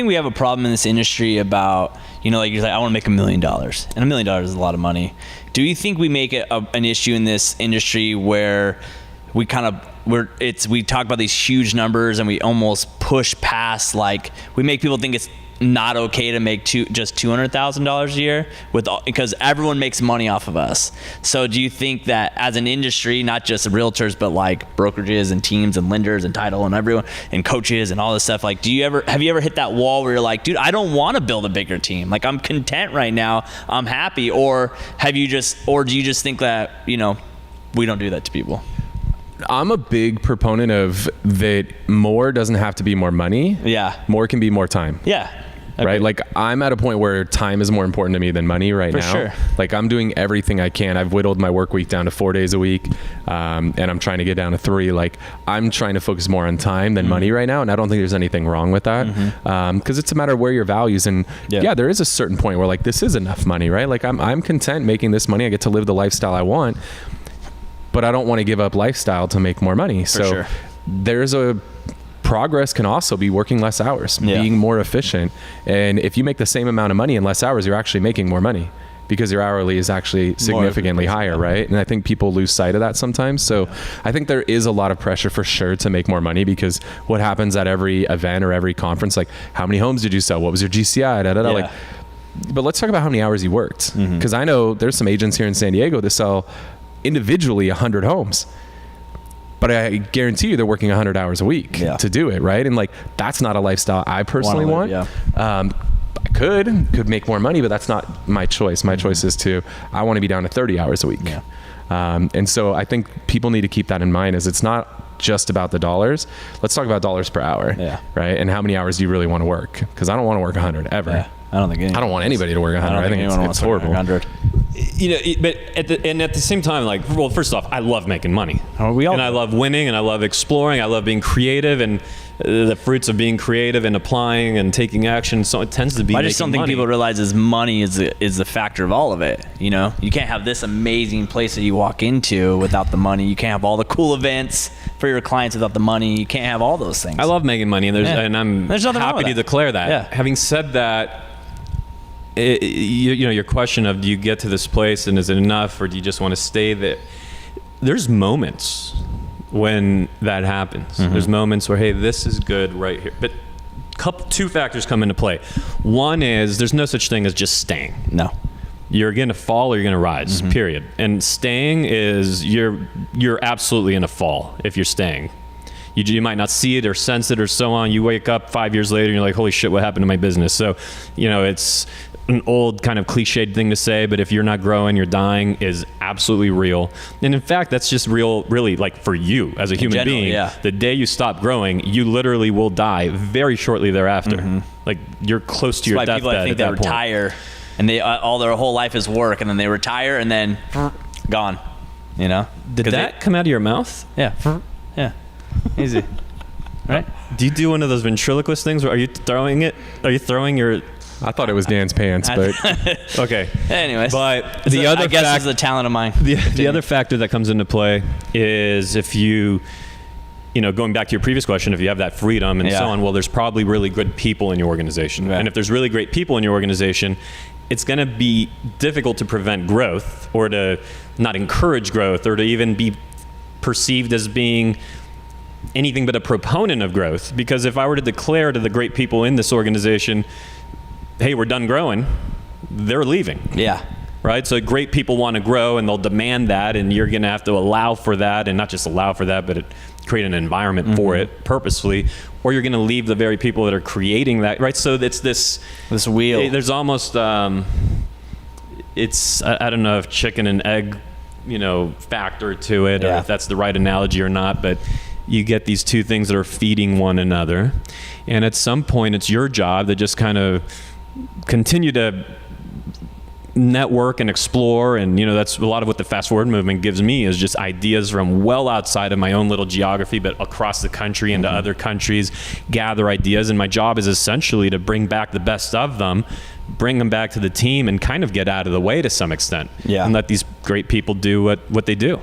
think we have a problem in this industry about, like you're like, I want to make $1 million, and $1 million is a lot of money. Do you think we make it an issue in this industry where we we talk about these huge numbers and we almost push past, like we make people think it's not okay to make just $200,000 a year because everyone makes money off of us. So do you think that as an industry, not just realtors, but like brokerages and teams and lenders and title and everyone and coaches and all this stuff, like have you ever hit that wall where you're like, dude, I don't want to build a bigger team. Like I'm content right now. I'm happy. Or do you just think that, we don't do that to people? I'm a big proponent of that more doesn't have to be more money. Yeah. More can be more time. Yeah. Okay. Right? Like I'm at a point where time is more important to me than money right now. Sure. Like I'm doing everything I can. I've whittled my work week down to 4 days a week. And I'm trying to get down to 3. Like I'm trying to focus more on time than money right now. And I don't think there's anything wrong with that. Cause it's a matter of where your values and there is a certain point where like, this is enough money, right? Like I'm content making this money. I get to live the lifestyle I want, but I don't want to give up lifestyle to make more money. So there's progress can also be working less hours, being more efficient. And if you make the same amount of money in less hours, you're actually making more money because your hourly is actually significantly higher, right? And I think people lose sight of that sometimes. So I think there is a lot of pressure for sure to make more money because what happens at every event or every conference, like how many homes did you sell? What was your GCI? Like, but let's talk about how many hours you worked. Because I know there's some agents here in San Diego that sell individually 100 homes. But I guarantee you they're working 100 hours a week to do it, right? And like, that's not a lifestyle I personally want. I could make more money, but that's not my choice. My choice is I want to be down to 30 hours a week. And so I think people need to keep that in mind as it's not just about the dollars. Let's talk about dollars per hour, right? And how many hours do you really want to work? Because I don't want to work 100 ever. I don't want anybody to work 100. I think it's horrible. 100. But at the same time, like, well, first off, I love making money. I love winning, and I love exploring. I love being creative, and the fruits of being creative and applying and taking action. So it tends to be. I just don't think people realize is money is the factor of all of it. You can't have this amazing place that you walk into without the money. You can't have all the cool events for your clients without the money. You can't have all those things. I love making money, and I'm happy to declare that. Having said that. Your question of do you get to this place and is it enough or do you just want to stay there? There's moments when that happens. There's moments where, hey, this is good right here. But two factors come into play. One is there's no such thing as just staying. No. You're going to fall or you're going to rise, period. And staying is you're absolutely going to fall if you're staying. You might not see it or sense it or so on. You wake up 5 years later and you're like, holy shit, what happened to my business? So, it's an old kind of cliched thing to say, but if you're not growing, you're dying is absolutely real. And in fact, that's just real, really, like for you as a human being. The day you stop growing, you literally will die very shortly thereafter. Like you're close to your deathbed. People, I think, they retire and they all their whole life is work, and then they retire and then gone. Did that come out of your mouth? Yeah. Easy. Right? Do you do one of those ventriloquist things where are you throwing your... I thought it was Dan's pants, but... Okay. Anyways. But the other I guess it's a talent of mine. The other factor that comes into play is if you going back to your previous question, if you have that freedom and so on, well, there's probably really good people in your organization. Right. And if there's really great people in your organization, it's going to be difficult to prevent growth or to not encourage growth or to even be perceived as being anything but a proponent of growth. Because if I were to declare to the great people in this organization, hey, we're done growing, they're leaving. Yeah. Right? So great people want to grow and they'll demand that, and you're going to have to allow for that, and not just allow for that, but create an environment for it purposefully, or you're going to leave the very people that are creating that, right? So it's this wheel. There's almost, it's, I don't know if chicken and egg, factor to it, or if that's the right analogy or not, but you get these two things that are feeding one another. And at some point, it's your job to just kind of continue to network and explore. And, that's a lot of what the fast forward movement gives me is just ideas from well outside of my own little geography, but across the country into other countries, gather ideas. And my job is essentially to bring back the best of them, bring them back to the team, and kind of get out of the way to some extent. And let these great people do what they do.